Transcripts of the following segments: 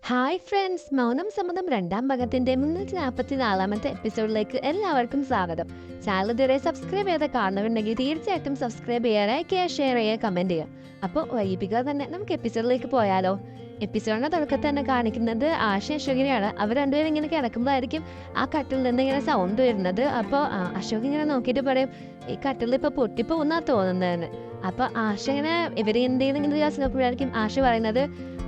Hi friends, മൗനം സമ്മതം രണ്ടാം ഭാഗത്തിന്റെ 344ാമത്തെ എപ്പിസോഡിലേക്ക് എല്ലാവർക്കും സ്വാഗതം. ചാനൽ ഇതുവരെ സബ്സ്ക്രൈബ് ചെയ്ത കാണുന്നുണ്ടെങ്കിൽ തീർച്ചയായിട്ടും സബ്സ്ക്രൈബ് ചെയ്യാൻ, ലൈക്ക് ചെയ്യുക, ഷെയർ ചെയ്യുക, കമന്റ് ചെയ്യുക. അപ്പോൾ വൈകിപ്പിക്കാതെ തന്നെ നമുക്ക് എപ്പിസോഡിലേക്ക് പോയാലോ. എപ്പിസോഡിന്റെ തുടക്കത്തിൽ തന്നെ കാണിക്കുന്നത് ആശ അശോകിനെയാണ്. അവർ രണ്ടുപേരും ഇങ്ങനെ കിടക്കുമ്പോഴായിരിക്കും ആ കട്ടിൽ നിന്ന് ഇങ്ങനെ സൗണ്ട് വരുന്നത്. അപ്പോൾ അശോക് ഇങ്ങനെ നോക്കിയിട്ട് പറയും, ഈ കട്ടിൽ ഇപ്പൊ പൊട്ടിപ്പോന്നാ തോന്നുന്നതെന്ന്. അപ്പൊ ആശ ഇങ്ങനെ ഇവര് എന്തെങ്കിലും ഇങ്ങനെ നോക്കുമ്പോഴായിരിക്കും ആശ പറയുന്നത്,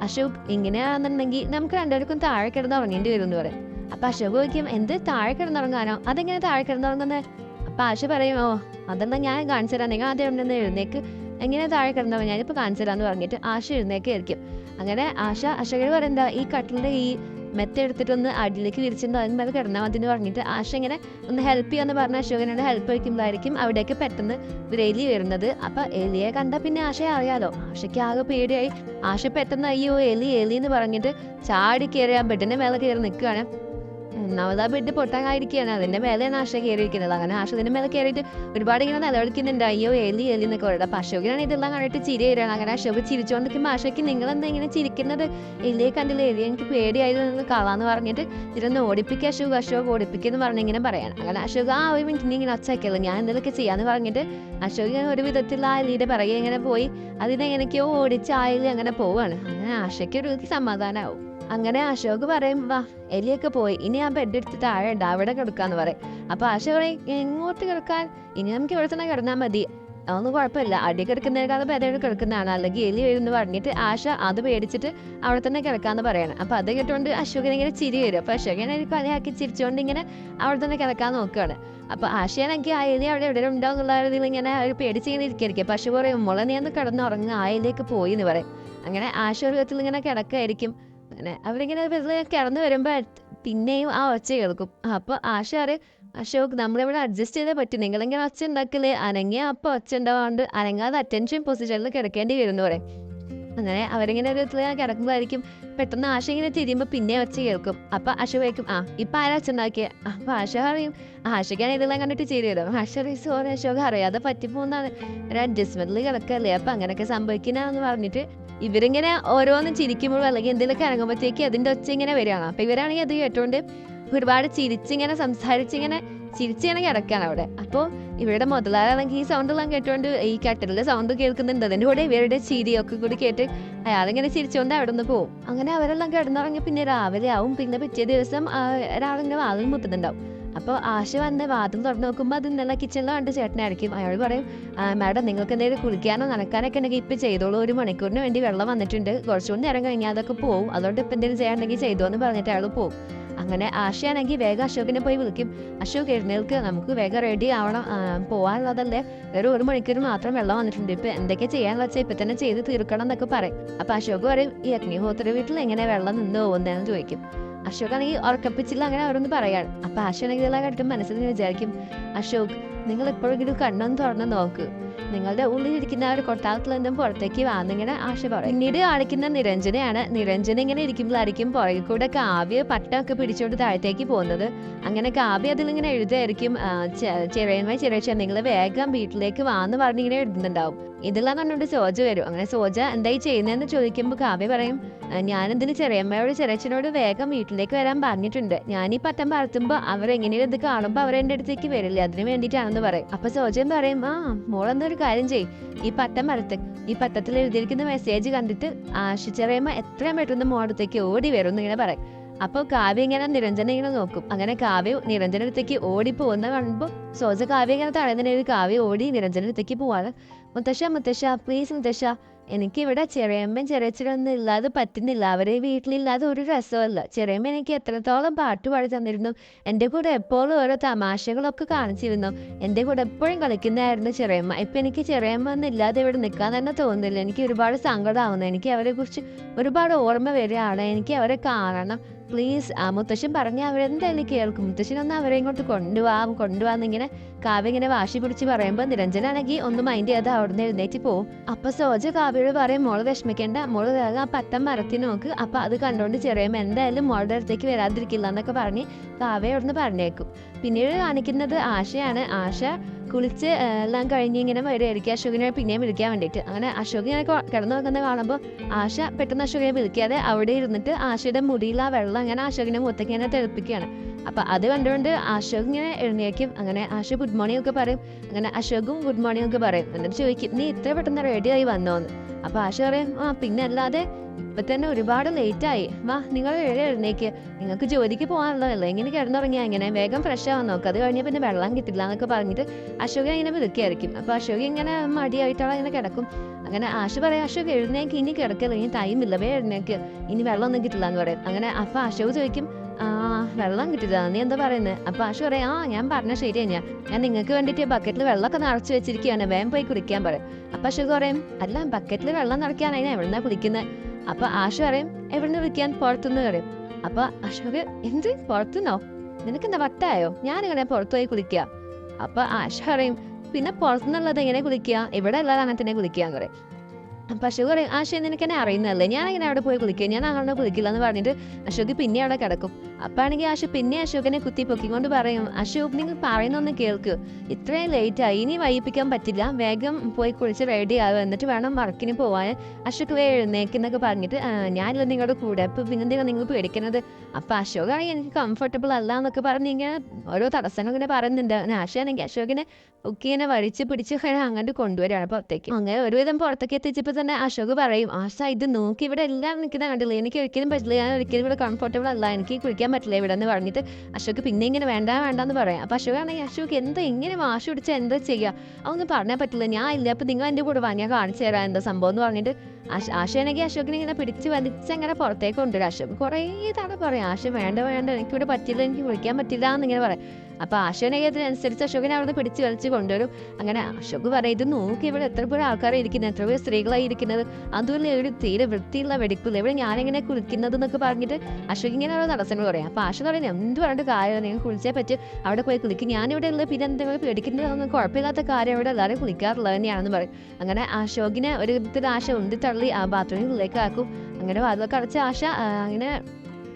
അശോക് ഇങ്ങനെയാണെന്നുണ്ടെങ്കിൽ നമുക്ക് രണ്ടുപേർക്കും താഴെ കിടന്ന് ഉറങ്ങേണ്ടി വരും എന്ന് പറയും. അപ്പൊ അശോക് ചോദിക്കും, എന്ത് താഴെ കിടന്നുറങ്ങാനോ, അതെങ്ങനെ താഴെ കിടന്നുറങ്ങുന്നത്? അപ്പൊ ആശ പറയും, ഓ അതെന്താ ഞാൻ കാണിച്ചു തരാം, നിങ്ങൾ ആദ്യം അവിടെ നിന്ന് എഴുന്നേക്ക്, എങ്ങനെ താഴെ കിടന്നുറങ്ങാൻ ഞാനിപ്പോൾ കാണിച്ചു തരാമെന്ന് പറഞ്ഞിട്ട് ആശ എഴുന്നേക്കായിരിക്കും. അങ്ങനെ അശോകർ പറയുന്നത്, ഈ കട്ടിലിന്റെ ഈ മെത്ത എടുത്തിട്ടൊന്ന് അടിയിലേക്ക് വിരിച്ചിട്ടുണ്ടോ, അതിന് മേലെ കിടന്നാൽ മതി എന്ന് പറഞ്ഞിട്ട് ആശ ഇങ്ങനെ ഒന്ന് ഹെൽപ്പ് ചെയ്യാന്ന് പറഞ്ഞ അശോകനോട് ഹെൽപ്പ് വയ്ക്കുമ്പോഴായിരിക്കും അവിടേക്ക് പെട്ടെന്ന് ഒരു എലി വരുന്നത്. അപ്പൊ എലിയെ കണ്ട പിന്നെ ആശയെ അറിയാലോ. ആശയ്ക്ക് ആകെ പേടിയായി. ആശ പെട്ടെന്ന് അയ്യോ എലി എലി എന്ന് പറഞ്ഞിട്ട് ചാടി കയറി ആ ബെഡിന്റെ മേലെ കയറി നിൽക്കുകയാണ്. ഒന്നാമത് ആ ബെഡ് പൊട്ടാനായിരിക്കുകയാണ്, അതിന്റെ മേലെയാണ് ആശ കയറിയിരിക്കുന്നത്. അങ്ങനെ ആശ അതിന്റെ മേലെ കയറിയിട്ട് ഒരുപാട് ഇങ്ങനെ നിലവിളിക്കുന്നുണ്ട്, അയ്യോ എലി എലി എന്നൊക്കെ പറയുന്നത്. അപ്പൊ അശോകനാണ് ഇതെല്ലാം കണ്ടിട്ട് ചിരി വരികയാണ്. അങ്ങനെ അശോക് ചിരിച്ചുകൊണ്ടിരിക്കുമ്പോൾ ആശയ്ക്ക്, നിങ്ങൾ എന്താ ഇങ്ങനെ ചിരിക്കുന്നത്, എലിയെ കണ്ടില്ല, എലി എനിക്ക് പേടിയായിരുന്നു കളാന്ന് പറഞ്ഞിട്ട് ഇതൊന്ന് ഓടിപ്പിക്കുക അശോക് ഓടിപ്പിക്കുന്നു പറഞ്ഞ് ഇങ്ങനെ പറയാൻ. അങ്ങനെ അശോക് ആ ഒരു മിനിറ്റിന് ഇങ്ങനെ ഒച്ചയ്ക്കല്ലോ, ഞാൻ എന്തെങ്കിലുമൊക്കെ ചെയ്യാന്ന് പറഞ്ഞിട്ട് അശോക് ഇങ്ങനെ ഒരു വിധത്തിൽ ആ എലിയുടെ പിറകെ ഇങ്ങനെ പോയി അതിനെങ്ങനെയൊക്കെയോ ഓടിച്ച് ആ എലി അങ്ങനെ പോവാണ്. അങ്ങനെ ആശയ്ക്ക് ഒരു സമാധാനമാവും. അങ്ങനെ അശോക് പറയും, വാ എലിയൊക്കെ പോയി, ഇനി ആ ബെഡ് എടുത്ത് താഴെ ഉണ്ട്, അവിടെ കിടക്കാന്ന് പറയും. അപ്പൊ ആശ പറയും, എങ്ങോട്ട് കിടക്കാൻ, ഇനി നമുക്ക് ഇവിടെ തന്നെ കിടന്നാൽ മതി, അതൊന്നും കുഴപ്പമില്ല, അടി കിടക്കുന്നതിനേക്കാൾ ബെഡ് കിടക്കുന്നതാണ്, അല്ലെങ്കിൽ എലി വരുമെന്ന് പറഞ്ഞിട്ട് ആശ അത് പേടിച്ചിട്ട് അവിടെ തന്നെ കിടക്കാന്ന് പറയണം. അപ്പൊ അത് കേട്ടോണ്ട് അശോകനെ ഇങ്ങനെ ചിരി വരും. അപ്പൊ അശോകനെ കളിയാക്കി ചിരിച്ചുകൊണ്ട് ഇങ്ങനെ അവിടെ തന്നെ കിടക്കാൻ നോക്കുകയാണ്. അപ്പൊ ആശയാണെങ്കിൽ ആ എലി അവിടെ എവിടെ ഉണ്ടാവും എന്നുള്ള ഇങ്ങനെ പേടിച്ചിങ്ങനെ ഇരിക്കായിരിക്കും. അപ്പൊ അശോക് പറയും, മുള നീ ഒന്ന് കിടന്നുറങ്ങുക, ആ എലിയൊക്കെ പോയി എന്ന് പറയും. അങ്ങനെ ആശ ഒരു വിധത്തിൽ ഇങ്ങനെ കിടക്കായിരിക്കും. അങ്ങനെ അവരിങ്ങനെ കിടന്നു വരുമ്പോ പിന്നെയും ആ ഒച്ച കേൾക്കും. അപ്പൊ ആശ പറയും, അശോക് നമ്മളിവിടെ അഡ്ജസ്റ്റ് ചെയ്തേ പറ്റും, നിങ്ങളിങ്ങനെ ഒച്ച ഉണ്ടാക്കില്ലേ, അനങ്ങിയ അപ്പൊ ഒച്ച ഉണ്ടാവാണ്ട് അനങ്ങാതെ അറ്റൻഷൻ പൊസിഷനിൽ കിടക്കേണ്ടി വരും എന്ന് പറയും. അങ്ങനെ അവരിങ്ങനെ ഒരു കിടക്കുമ്പോഴായിരിക്കും പെട്ടെന്ന് ആശ ഇങ്ങനെ തിരിയുമ്പോ പിന്നെ ഒച്ച കേൾക്കും. അപ്പൊ അശോക് വയ്ക്കും, ഇപ്പൊ ആരാ ഒച്ച ഉണ്ടാക്കിയ? അപ്പൊ ആശ അറിയും, ആശയ്ക്കാണ് ഇതെല്ലാം കണ്ടിട്ട് ചിരി വരും. ആശ പറയും, സോറി അശോക്, അറിയാതെ പറ്റിപ്പോന്നാണ്, ഒരു അഡ്ജസ്റ്റ്മെന്റിൽ കിടക്കല്ലേ, അപ്പൊ അങ്ങനെയൊക്കെ സംഭവിക്കുന്നതെന്ന് പറഞ്ഞിട്ട് ഇവരിങ്ങനെ ഓരോന്നും ചിരിക്കുമ്പോഴും അല്ലെങ്കിൽ എന്തെങ്കിലുമൊക്കെ ഇറങ്ങുമ്പോഴത്തേക്ക് അതിന്റെ ഒച്ച ഇങ്ങനെ വരികയാണ്. അപ്പൊ ഇവരാണെങ്കിൽ അത് കേട്ടോണ്ട് ഒരുപാട് ചിരിച്ചിങ്ങനെ ചിരിച്ചിങ്ങനെ കിടക്കാണ് അവിടെ. അപ്പോൾ ഇവരുടെ മുതലാളാണെങ്കിൽ ഈ സൗണ്ട് എല്ലാം കേട്ടോണ്ട് ഈ കട്ടിലിന്റെ സൗണ്ട് കേൾക്കുന്നുണ്ട്, അതിന്റെ കൂടെ ഇവരുടെ ചിരിയൊക്കെ കൂടി കേട്ട് അയാളിങ്ങനെ ചിരിച്ചുകൊണ്ട് അവിടെ നിന്ന് പോകും. അങ്ങനെ അവരെല്ലാം കിടന്നുറങ്ങി പിന്നെ രാവിലെ ആവും. പിന്നെ പിറ്റേ ദിവസം ഒരാളിങ്ങനെ വാതിൽ മുട്ടുന്നുണ്ടാവും. അപ്പോൾ ആശ വന്ന് വാതിൽ തുറന്നു നോക്കുമ്പോൾ അത് ഇന്നലെ കിച്ചണിൽ കണ്ട് ചേട്ടനായിരിക്കും. അയാൾ പറയും, മാഡം നിങ്ങൾക്ക് എന്തെങ്കിലും കുളിക്കാനോ നനക്കാനൊക്കെ ഉണ്ടെങ്കിൽ ഇപ്പം ചെയ്തോളൂ, 1 മണിക്കൂറിന് വേണ്ടി വെള്ളം വന്നിട്ടുണ്ട്, കുറച്ചുകൂടി നേരം കഴിഞ്ഞാൽ അതൊക്കെ പോവും, അതുകൊണ്ട് ഇപ്പം എന്തെങ്കിലും ചെയ്യാനുണ്ടെങ്കിൽ ചെയ്തോ എന്ന് പറഞ്ഞിട്ട് അയാൾ പോകും. അങ്ങനെ ആശയാണെങ്കിൽ വേഗം അശോകിനെ പോയി വിളിക്കും, അശോക് എഴുന്നേൽക്ക്, നമുക്ക് വേഗം റെഡി ആവണം, പോകാനുള്ളതല്ലേ, വേറെ 1 മണിക്കൂർ മാത്രം വെള്ളം വന്നിട്ടുണ്ട്, ഇപ്പൊ എന്തൊക്കെ ചെയ്യാന്ന് വെച്ചാൽ ഇപ്പൊ തന്നെ ചെയ്ത് തീർക്കണം എന്നൊക്കെ പറയും. അപ്പൊ അശോക് പറയും, ഈ അഗ്നിഹോത്ര വീട്ടിൽ എങ്ങനെ വെള്ളം നിന്ന് പോകുന്നതെന്ന് ചോദിക്കും. അശോക് ആണെങ്കിൽ ഉറക്കപ്പിച്ചില്ല അങ്ങനെ അവരൊന്ന് പറയാണ്. അപ്പൊ ആശയാണെങ്കിൽ ഇതെല്ലാം കണ്ടിട്ട് മനസ്സിൽ വിചാരിക്കും, അശോക് നിങ്ങൾ എപ്പോഴെങ്കിലും കണ്ണൊന്ന് തുറന്ന് നോക്ക്, നിങ്ങളുടെ ഉള്ളിലിരിക്കുന്ന ആ ഒരു കൊട്ടാരത്തിൽ നിന്നും പുറത്തേക്ക് വാന്നിങ്ങനെ ആശ പറയും. പിന്നീട് കാണിക്കുന്ന നിരഞ്ജനയാണ്. നിരഞ്ജന ഇങ്ങനെ ഇരിക്കുമ്പോഴായിരിക്കും പുറകിൽ കൂടെ കാവ്യ പട്ടമൊക്കെ പിടിച്ചോണ്ട് താഴത്തേക്ക് പോകുന്നത്. അങ്ങനെ കാവ്യ അതിലിങ്ങനെ എഴുതായിരിക്കും, ചെറിയ നിങ്ങൾ വേഗം വീട്ടിലേക്ക് വാന്ന് പറഞ്ഞിങ്ങനെ എഴുതുന്നുണ്ടാവും. ഇതെല്ലാം കണ്ടോണ്ട് സോജ വരും. അങ്ങനെ സോജ എന്തായി ചെയ്യുന്നതെന്ന് ചോദിക്കുമ്പോൾ കാവ്യ പറയും, ഞാനെന്തിന് ചെറിയമ്മയോട് ചെറിയച്ഛനോട് വേഗം വീട്ടിലേക്ക് വരാൻ പറഞ്ഞിട്ടുണ്ട്, ഞാൻ ഈ പട്ടം പറത്തുമ്പോൾ അവരെങ്ങനെയും ഇത് കാണുമ്പോൾ അവരെന്റെ അടുത്തേക്ക് വരില്ലേ, അതിന് വേണ്ടിയിട്ടാണെന്ന് പറയും. അപ്പൊ സോജൻ പറയും, മോളെന്നൊരു കാര്യം ചെയ്യും, ഈ പട്ടം മരത്ത് ഈ പട്ടത്തിൽ എഴുതിയിരിക്കുന്ന മെസ്സേജ് കണ്ടിട്ട് ചെറിയമ്മ എത്രയും പെട്ടെന്ന് മോളടുത്തേക്ക് ഓടി വരും എന്നിങ്ങനെ പറയും. അപ്പോൾ കാവ്യ ഇങ്ങനെ നിരഞ്ജന ഇങ്ങനെ നോക്കും. അങ്ങനെ കാവ്യ നിരഞ്ജന അടുത്തേക്ക് ഓടി പോകുന്ന കാണുമ്പോൾ സോജ കാവ്യ ഇങ്ങനെ തടയുന്നതിന് കാവ്യ ഓടി നിരഞ്ജന അടുത്തേക്ക് പോവാണ്. മുത്തശ്ശ പ്ലീസ് മുത്തശ്ശ, എനിക്ക് ഇവിടെ ചെറിയമ്മയും ചെറിയച്ഛനൊന്നും ഇല്ലാതെ പറ്റുന്നില്ല, അവരെ വീട്ടിലില്ലാതെ ഒരു രസമല്ല, ചെറിയമ്മ എനിക്ക് എത്രത്തോളം പാട്ട് പാടി തന്നിരുന്നു, എൻ്റെ കൂടെ എപ്പോഴും ഓരോ തമാശകളൊക്കെ കാണിച്ചിരുന്നു, എൻ്റെ കൂടെ എപ്പോഴും കളിക്കുന്നതായിരുന്നു ചെറിയമ്മ, ഇപ്പം എനിക്ക് ചെറിയമ്മ ഒന്നും ഇല്ലാതെ ഇവിടെ നിൽക്കാൻ തന്നെ തോന്നുന്നില്ല, എനിക്ക് ഒരുപാട് സങ്കടമാവുന്നു, എനിക്ക് അവരെ കുറിച്ച് ഒരുപാട് ഓർമ്മ വരികയാണ്, എനിക്ക് അവരെ കാണണം, പ്ലീസ്. മുത്തശ്ശൻ പറഞ്ഞ അവരെന്തായാലും കേൾക്കും, മുത്തശ്ശനൊന്ന് അവരെ ഇങ്ങോട്ട് കൊണ്ടുപോവാന്നിങ്ങനെ കാവ്യ ഇങ്ങനെ വാശി പിടിച്ച് പറയുമ്പോൾ നിരഞ്ജനാണെങ്കിൽ ഒന്നും മൈൻഡ് ചെയ്യാതെ അവിടുന്ന് എഴുന്നേറ്റ് പോവും. അപ്പൊ സോജ കാവ്യയോട് പറയും, മോള് വിഷമിക്കേണ്ട, മോള് വേഗം ആ പട്ടം മരത്തി നോക്ക്, അപ്പൊ അത് കണ്ടോണ്ട് ചെറിയമ്മ എന്തായാലും മോളുടെ അടുത്തേക്ക് വരാതിരിക്കില്ല എന്നൊക്കെ പറഞ്ഞ് കാവ്യ അവിടുന്ന് പറഞ്ഞേക്കും. പിന്നീട് കാണിക്കുന്നത് ആശയാണ്. ആശ കുളിച്ച് എല്ലാം കഴിഞ്ഞ് ഇങ്ങനെ വരുമായിരിക്കും അശോകിനെ പിന്നെയും വിളിക്കാൻ വേണ്ടിയിട്ട്. അങ്ങനെ അശോക് ഇങ്ങനെ കിടന്നു നോക്കുന്നത് കാണുമ്പോൾ ആശ പെട്ടെന്ന് അശോകിനെ വിളിക്കാതെ അവിടെ ഇരുന്നിട്ട് ആശയുടെ മുടിയിൽ ആ വെള്ളം അങ്ങനെ അശോകിനെ മുഖത്തേക്ക് ഇങ്ങനെ തെളിപ്പിക്കുകയാണ്. അപ്പം അത് കണ്ടുകൊണ്ട് അശോക് ഇങ്ങനെ എഴുന്നേക്കും. അങ്ങനെ ആശ ഗുഡ് മോർണിംഗ് ഒക്കെ പറയും. അങ്ങനെ അശോകും ഗുഡ് മോർണിംഗ് ഒക്കെ പറയും. എന്നിട്ട് ചോദിക്കും നീ ഇത്ര പെട്ടെന്ന് റെഡിയായി വന്നോന്ന്. അപ്പം ആശ പറയും പിന്നെ അല്ലാതെ ഇപ്പം തന്നെ ഒരുപാട് ലേറ്റായി, വാ നിങ്ങൾ എഴുന്നേക്ക്, നിങ്ങൾക്ക് ജോലിക്ക് പോകാനുള്ളതല്ലേ, ഇങ്ങനെ കിടന്നുറങ്ങിയാൽ ഇങ്ങനെ വേഗം ഫ്രഷ് ആവാൻ നോക്കുക, അത് കഴിഞ്ഞാൽ പിന്നെ വെള്ളം കിട്ടില്ല എന്നൊക്കെ പറഞ്ഞിട്ട് അശോക ഇങ്ങനെ വിളിക്കുകയായിരിക്കും. അപ്പോൾ അശോക ഇങ്ങനെ മടിയായിട്ടാണ് ഇങ്ങനെ കിടക്കും. അങ്ങനെ ആശ പറയാം അശോക് എഴുന്നേക്ക്, ഇനി കിടക്കില്ല, ഇനി ടൈമില്ല, എഴുന്നേക്ക്, ഇനി വെള്ളമൊന്നും കിട്ടില്ല എന്ന് പറയും. അങ്ങനെ അപ്പോൾ അശോക് ചോദിക്കും വെള്ളം കിട്ടില്ല, നീ എന്താ പറയുന്നത്? അപ്പോൾ ആശു പറയാം ഞാൻ പറഞ്ഞ ശരി ഞാൻ നിങ്ങൾക്ക് വേണ്ടിയിട്ട് ബക്കറ്റിൽ വെള്ളമൊക്കെ നിറച്ച് വെച്ചിരിക്കുകയാണ്, വേഗം പോയി കുടിക്കാൻ പറയും. അപ്പോൾ അശോക് പറയും അല്ല ബക്കറ്റിൽ വെള്ളം നിറയ്ക്കാൻ അതിനെ എവിടുന്നാ കുളിക്കുന്നത്? അപ്പൊ ആശു പറയും എവിടുന്ന് വിളിക്കാൻ, പുറത്തുനിന്ന് പറയും. അപ്പൊ അശോക് എന്ത് പുറത്തുനിന്നോ, നിനക്കെന്താ വട്ടായോ, ഞാനിങ്ങനെ പുറത്തു പോയി കുളിക്കുക. അപ്പൊ ആശ പറയും പിന്നെ പുറത്തുനിന്നുള്ളത് എങ്ങനെ കുളിക്കുക, ഇവിടെ ഉള്ളത് അങ്ങനെ തന്നെ കുളിക്കാന്ന് പറയും. അപ്പം അശോക് പറയും ആശയ നിനക്ക് എന്നെ അറിയുന്നതല്ലേ, ഞാനിങ്ങനെ അവിടെ പോയി കുളിക്കുക, ഞാൻ അങ്ങനെ കുളിക്കില്ല എന്ന് പറഞ്ഞിട്ട് അശോക് പിന്നെ അവിടെ കിടക്കും. അപ്പാണെങ്കിൽ ആശു പിന്നെ അശോകനെ കുത്തി പൊക്കിക്കൊണ്ട് പറയും അശോക് നിങ്ങൾ പറയുന്നൊന്ന് കേൾക്ക്, ഇത്രയും ലേറ്റായി, ഇനി വൈകിപ്പിക്കാൻ പറ്റില്ല, വേഗം പോയി കുളിച്ച് റെഡി ആവുക, എന്നിട്ട് വേണം വർക്കിന് പോവാൻ, അശോക് എഴുന്നേക്കെന്നൊക്കെ പറഞ്ഞിട്ട് ഞാനില്ല നിങ്ങളുടെ കൂടെ, അപ്പം പിന്നെന്തിനാ നിങ്ങൾ പേടിക്കുന്നത്? അപ്പം അശോകാണെങ്കിൽ എനിക്ക് കംഫർട്ടബിൾ അല്ല എന്നൊക്കെ പറഞ്ഞ് ഇങ്ങനെ ഓരോ തടസ്സങ്ങൾ ഇങ്ങനെ പറയുന്നുണ്ട്. ആശയാണെങ്കിൽ അശോകിനെ ഒക്കെ ഇങ്ങനെ വരിച്ച് പിടിച്ച് അങ്ങോട്ട് കൊണ്ടുവരികയാണ് പുറത്തേക്ക്. അങ്ങനെ ഒരുവിധം പുറത്തേക്ക് എത്തിച്ചപ്പോൾ തന്നെ അശോക് പറയും ആശ ഇത് നോക്കി ഇവിടെ എല്ലാവരും നിൽക്കുന്ന കണ്ടില്ല, എനിക്ക് ഒരിക്കലും പറ്റില്ല, ഞാൻ ഒരിക്കലും ഇവിടെ കംഫർട്ടബിൾ അല്ല, എനിക്ക് കുളിക്കാൻ പറ്റില്ല ഇവിടെ എന്ന് പറഞ്ഞിട്ട് അശോക് പിന്നെ ഇങ്ങനെ വേണ്ടെന്ന് പറയാം. അപ്പം അശോക് ആണെങ്കിൽ അശോക് എന്താ ഇങ്ങനെ വാശി പിടിച്ചാൽ എന്താ ചെയ്യുക, അതൊന്നും പറഞ്ഞാൽ പറ്റില്ല, ഞാൻ ഇല്ല, അപ്പം നിങ്ങൾ എൻ്റെ കൂടെ വാ, ഞാൻ കാണിച്ചു തരാം എന്താ സംഭവം എന്ന് പറഞ്ഞിട്ട് ആശയാണെങ്കിൽ അശോകിനെ ഇങ്ങനെ പിടിച്ച് വലിച്ച് അങ്ങനെ പുറത്തേക്ക് കൊണ്ടുവരും. അശോക് കുറേ തവണ പറയാം ആശ വേണ്ട എനിക്കിവിടെ പറ്റില്ല, എനിക്ക് കുളിക്കാൻ പറ്റില്ല എന്നിങ്ങനെ പറയാം. അപ്പോൾ ആശാനെങ്കിൽ അതിനനുസരിച്ച് അശോകനെ അവിടെ പിടിച്ച് വലിച്ച് കൊണ്ടുവരും. അങ്ങനെ അശോക് പറയും ഇത് നോക്കി ഇവിടെ എത്ര പേര് ആൾക്കാരെ ഇരിക്കുന്നത്, എത്ര പേര് സ്ത്രീകളായി ഇരിക്കുന്നത്, അതുപോലെ ഒരു തീരെ വൃത്തിയുള്ള വെടിപ്പില്ല, ഇവിടെ ഞാനിങ്ങനെ കുളിക്കുന്നത് എന്നൊക്കെ പറഞ്ഞിട്ട് അശോക് ഇങ്ങനെ ഓരോ തടസ്സങ്ങൾ പറയാം. അപ്പോൾ ആശ പറയുന്നത് എന്ത് പറഞ്ഞിട്ട് കാര്യം, നിങ്ങൾ കുളിച്ചേ പറ്റി അവിടെ പോയി കുളിക്കും, ഞാനിവിടെ ഉള്ളത് പിന്നെ എന്തെങ്കിലും പേടിക്കുന്നതൊന്നും കുഴപ്പമില്ലാത്ത കാര്യം, അവിടെ എല്ലാവരും കുളിക്കാറുള്ളത് തന്നെയാണെന്ന് പറയും. അങ്ങനെ അശോകിനെ ഒരു വിധത്തിൽ ആശ ഉന്തി തള്ളി ആ ബാത്റൂമിലേക്ക് ആക്കും. അങ്ങനെ വാതിലൊക്കെ അടച്ച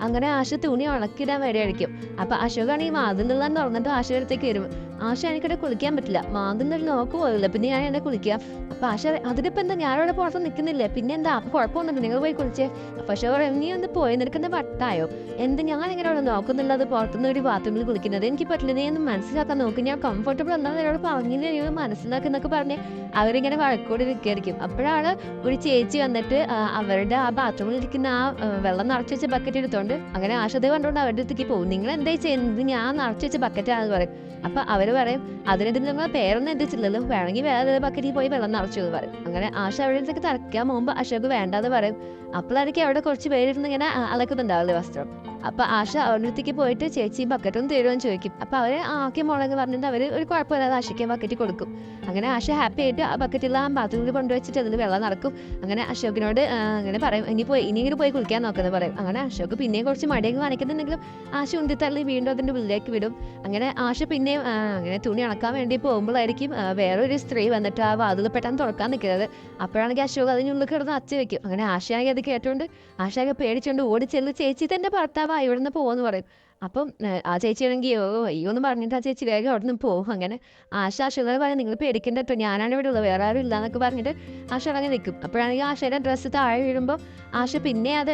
അങ്ങനെ ആശ തുണി ഉണക്കിടാൻ വരെയായിരിക്കും. അപ്പൊ അശോകാണെങ്കിൽ വാതിലെല്ലാം തുറന്നിട്ട് ആശയുടെ അടുത്തേക്ക് വരും. ആശ എനിക്കിടെ കുളിക്കാൻ പറ്റില്ല, വാതിലൊരു നോക്ക് പോലില്ല, പിന്നെ ഞാൻ എന്നെ കുളിക്കാം. അപ്പൊ ആശ അതിനിപ്പോ എന്താ, ഞാനിവിടെ പുറത്ത് നിൽക്കുന്നില്ലേ, പിന്നെ എന്താ അപ്പൊ കുഴപ്പമൊന്നുമില്ല, നിങ്ങൾ പോയി കുളിച്ചേ. അപ്പൊ അശോക പറയും നീ ഒന്ന് പോയി, നിനക്കെന്താ വട്ടായോ, എന്ത് ഞാൻ ഇങ്ങനെ അവിടെ നോക്കുന്നുള്ളത്, പുറത്തുനിന്ന് ഒരു ബാത്റൂമിൽ കുളിക്കുന്നത് എനിക്ക് പറ്റില്ല, നീ ഒന്ന് മനസ്സിലാക്കാൻ നോക്കും, ഞാൻ കംഫർട്ടബിൾ എന്നാണ് എന്നോട് പറഞ്ഞില്ല, നീ മനസ്സിലാക്കുന്നൊക്കെ പറഞ്ഞ് അവരിങ്ങനെ വഴക്കോടി നിൽക്കുകയായിരിക്കും. അപ്പോഴാണ് ഒരു ചേച്ചി വന്നിട്ട് അവരുടെ ആ ബാത്റൂമിൽ ഇരിക്കുന്ന ആ വെള്ളം നിറച്ച് വെച്ച ബക്കറ്റ് എടുത്തോണ്ട് അങ്ങനെ ആശത കണ്ടുകൊണ്ട് അവരുടെ അടുത്തേക്ക് പോകും. നിങ്ങൾ എന്താ ചെയ്യുന്നത്, ഞാൻ നിറച്ച് വെച്ച ബക്കറ്റാണെന്ന് പറയും. അപ്പൊ അവര് പറയും അതിനെതിരെ നിങ്ങൾ പേരൊന്നും എത്തിച്ചില്ലല്ലോ, വേണമെങ്കിൽ വേറെ ബക്കറ്റിൽ പോയി വെള്ളം നിറച്ചു എന്ന് പറയും. അങ്ങനെ ആശ അവിടെ അടുത്തേക്ക് തറയ്ക്കാൻ പോകുമ്പോൾ അശോക് വേണ്ടാന്ന് പറയും. അപ്പോഴായിരിക്കും അവിടെ കുറച്ച് പേരിരുന്ന് ഇങ്ങനെ അലക്കുന്നുണ്ടാവില്ലേ വസ്ത്രം. അപ്പൊ ആശ അവരുടെ അടുത്തേക്ക് പോയിട്ട് ചേച്ചി ബക്കറ്റും തരുമെന്ന് ചോദിക്കും. അപ്പൊ അവര് ആക്കി മുളക് പറഞ്ഞിട്ട് അവര് ഒരു കുഴപ്പമില്ലാതെ ആശയ്ക്ക് ബക്കറ്റ് കൊടുക്കും. അങ്ങനെ ആശ ഹാപ്പി ആയിട്ട് ആ ബക്കറ്റിൽ ആ ബാത്റൂമിൽ കൊണ്ടുവച്ചിട്ട് അതിൽ വെള്ളം നടക്കും. അങ്ങനെ അശോകിനോട് അങ്ങനെ പറയും ഇനിയെങ്കിലും പോയി കുളിക്കാൻ നോക്കുന്നത് പറയും. അങ്ങനെ അശോക് പിന്നെയും കുറച്ച് മടിയൊക്കെ കാണിക്കുന്നുണ്ടെങ്കിലും ആശ ഉന്തിത്തള്ളി വീണ്ടും അതിന്റെ ഉള്ളിലേക്ക് വിടും. അങ്ങനെ ആശ പിന്നെയും അങ്ങനെ തുണി ഉണക്കാൻ വേണ്ടി പോകുമ്പോഴായിരിക്കും വേറൊരു സ്ത്രീ വന്നിട്ട് ആ വാതിൽ പെട്ടെന്ന് തുറക്കാൻ നിൽക്കുന്നത്. അപ്പോഴാണെങ്കിൽ അശോക് അതിനുള്ളിൽ കിടന്ന് അച്ച വെക്കും. അങ്ങനെ ആശയാണെങ്കിൽ അത് കേട്ടോണ്ട് ആശയൊക്കെ പേടിച്ചോണ്ട് ഓടി ചെല്ല് ചേച്ചി തന്റെ ഭർത്താവ് ഇവിടുന്ന് പോവെന്ന് പറയും. അപ്പം ആ ചേച്ചിയാണെങ്കിൽ അയ്യോ എന്ന് പറഞ്ഞിട്ട് ആ ചേച്ചി വേഗം അവിടെ നിന്ന് പോകും. അങ്ങനെ ആശയോട് പറയാം നിങ്ങൾ പേടിക്കേണ്ട കേട്ടോ, ഞാനാണ് ഇവിടെ ഉള്ളത്, വേറെ ആരും ഇല്ല എന്നൊക്കെ പറഞ്ഞിട്ട് ആശ ഇറങ്ങി നിൽക്കും. അപ്പോഴാണെങ്കിൽ ആശയുടെ ഡ്രസ്സ് താഴെ വീഴുമ്പോൾ ആശ പിന്നെ അത്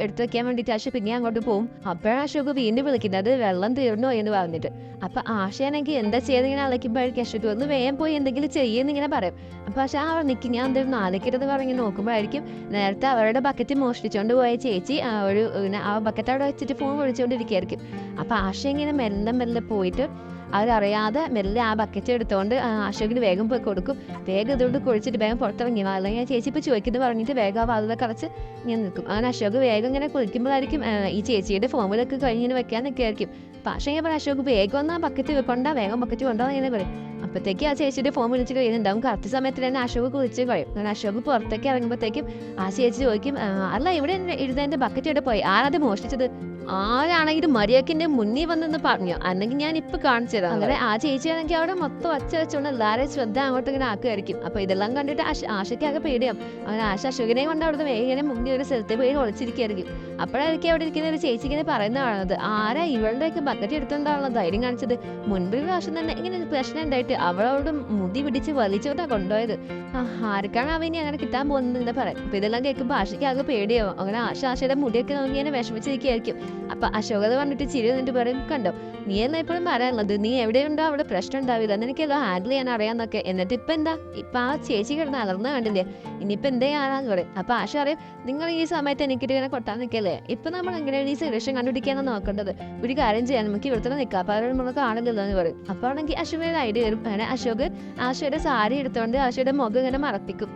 എടുത്തു വെക്കാൻ വേണ്ടിയിട്ട് ആശ പിന്നെ അങ്ങോട്ട് പോകും. അപ്പോഴാണ് അശോക് വീണ്ടും വിളിക്കുന്നത് അത് വെള്ളം തീർന്നു എന്ന് പറഞ്ഞിട്ട്. അപ്പൊ ആശയാണെങ്കിൽ എന്താ ചെയ്തിങ്ങനെ അലയ്ക്കുമ്പോഴായിരിക്കും അശോക് ഒന്ന് വേഗം പോയി എന്തെങ്കിലും ചെയ്യുന്നിങ്ങനെ പറയും. അപ്പൊ ആശ അവിടെ നിൽക്കും, ഞാൻ എന്തെങ്കിലും നാലക്കരുത് പറഞ്ഞ് നോക്കുമ്പോഴായിരിക്കും നേരത്തെ അവരുടെ ബക്കറ്റ് മോഷ്ടിച്ചുകൊണ്ട് പോയ ചേച്ചി ആ ബക്കറ്റ് അവിടെ വെച്ചിട്ട് ഫോൺ വിളിച്ചുകൊണ്ടിരിക്കുകയായിരിക്കും. അപ്പൊ ആശ ഇങ്ങനെ മെല്ലെ പോയിട്ട് അവരറിയാതെ മെല്ലെ ആ ബക്കറ്റ് എടുത്തുകൊണ്ട് അശോകിന് വേഗം പോയി കൊടുക്കും. വേഗം ഇതുകൊണ്ട് കുഴിച്ചിട്ട് വേഗം പുറത്തിറങ്ങി അല്ലെങ്കിൽ ചേച്ചി ഇപ്പോൾ ചോദിക്കുന്നത് പറഞ്ഞിട്ട് വേഗം ആ വാതിലൊക്കെ അടച്ച് ഇങ്ങനെ നിൽക്കും. അങ്ങനെ അശോക് വേഗം ഇങ്ങനെ കുളിക്കുമ്പോഴായിരിക്കും ഈ ചേച്ചിയുടെ ഫോമിലൊക്കെ കഴിഞ്ഞിങ്ങനെ വെക്കാൻ നിൽക്കുകയായിരിക്കും. പക്ഷേ ഇങ്ങനെ അശോക് വേഗം ഒന്ന് ആ ബക്കറ്റ് വേഗം ബക്കറ്റ് കൊണ്ടോ ഇങ്ങനെ പറയും. അപ്പോഴത്തേക്ക് ആ ചേച്ചിയുടെ ഫോം വിളിച്ച് കഴിയുന്നുണ്ടാവും. കറക്റ്റ് സമയത്ത് തന്നെ അശോക് കുളിച്ച് കഴിയും. അങ്ങനെ അശോക് പുറത്തേക്ക് ഇറങ്ങുമ്പോഴത്തേക്കും ആ ചേച്ചി ചോദിക്കും അല്ല ഇവിടെ എഴുതാൻ്റെ ബക്കറ്റ് ഇവിടെ പോയി, ആരത് മോഷ്ടിച്ചത്, ആരാണെങ്കിലും മര്യാദക്കിന്റെ മുന്നിൽ വന്നെന്ന് പറഞ്ഞു, അല്ലെങ്കിൽ ഞാൻ ഇപ്പൊ കാണിച്ചു തരാം. അങ്ങനെ ആ ചേച്ചിയാണെങ്കിൽ അവിടെ മൊത്തം ഒച്ച വെച്ചോണ്ട് എല്ലാവരെയും ശ്രദ്ധ അങ്ങോട്ട് ഇങ്ങനെ ആക്കുമായിരിക്കും. അപ്പൊ ഇതെല്ലാം കണ്ടിട്ട് ആശയ്ക്കാകെ പേടിയാവും. അങ്ങനെ ആശ അശോകനെ കൊണ്ട് അവിടുന്ന് വേഗം മുങ്ങി ഒരു സ്ഥലത്തെ പോയി ഒളിച്ചിരിക്കുകയായിരിക്കും. അപ്പോഴായിരിക്കും അവിടെ ഇരിക്കുന്ന ഒരു ചേച്ചി ഇങ്ങനെ പറയുന്നതാണത്, ആരാ ഇവളുടെയൊക്കെ ബക്കറ്റ് എടുത്തോണ്ടാണല്ലോ ധൈര്യം കാണിച്ചത്, മുൻപ് പ്രാവശ്യം തന്നെ ഇങ്ങനെ ഒരു പ്രശ്നം ഉണ്ടായിട്ട് അവളോട് മുടി പിടിച്ച് വലിച്ചോട്ടാ കൊണ്ടുപോയത്, ആർക്കാണ് അവനെ അങ്ങനെ കിട്ടാൻ പോകുന്നത് എന്താ പറയാം. അപ്പൊ ഇതെല്ലാം കേൾക്കുമ്പോൾ ആശയ്ക്കാകെ പേടിയാവും. അങ്ങനെ ആശയുടെ മുടിയൊക്കെ നോക്കി ഇങ്ങനെ വിഷമിച്ചിരിക്കുകയായിരിക്കും. അപ്പൊ അശോകത വന്നിട്ട് ചിരി എന്നിട്ട് പറയും, കണ്ടോ നീ എല്ലാം എപ്പോഴും പറയാനുള്ളത്, നീ എവിടെയുണ്ടോ അവിടെ പ്രശ്നം ഉണ്ടാവില്ല, നിനക്കെല്ലാം ഹാൻഡിൽ ചെയ്യാൻ അറിയാന്നൊക്കെ. എന്നിട്ട് ഇപ്പൊ എന്താ, ഇപ്പൊ ആ ചേച്ചി കിടന്ന് അലർന്ന് കണ്ടില്ലേ, ഇനിയിപ്പൊ എന്തേ ആണെന്ന് പറയും. അപ്പൊ ആശ അറിയും, നിങ്ങൾ ഈ സമയത്ത് എനിക്കിട്ട് ഇങ്ങനെ കൊട്ടാൻ നിൽക്കല്ലേ, ഇപ്പൊ നമ്മൾ എങ്ങനെയാണ് ഈ സിറ്റുവേഷൻ കണ്ടുപിടിക്കാന്ന് നോക്കേണ്ടത്, ഒരു കാര്യം ചെയ്യാൻ നമുക്ക് ഇവിടെ നിൽക്കാം, അപ്പൊ അവരോട് നമ്മൾ കാണില്ലല്ലോ എന്ന് പറയും. അപ്പൊ ആണെങ്കിൽ അശോകയുടെ ഐഡിയ വരും. അങ്ങനെ അശോക് ആശയുടെ സാരി എടുത്തോണ്ട് ആശയുടെ മുഖം ഇങ്ങനെ മറപ്പിക്കും.